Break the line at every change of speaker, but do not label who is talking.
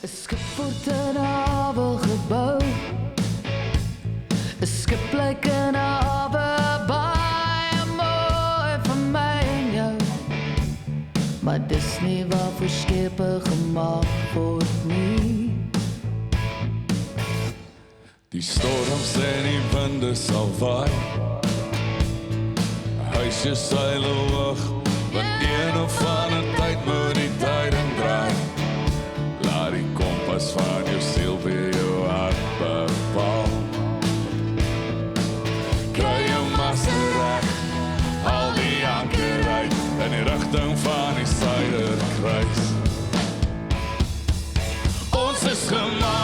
'n skip word in 'n hawe gebou. 'n skip lyk in 'n hawe baie mooi vir my en jou. Maar dis nie waarvoor skepe gemaak word nie.
Die storms en die winde sal waai. Huisje seil hoog, want een of ander tyd moet die tyd draai. Laat die kompas van jou siel weer jou hart bepaal. Kry jou master reg, al die anker uit, in die rigting van die suiderkruis. Ons is gemaak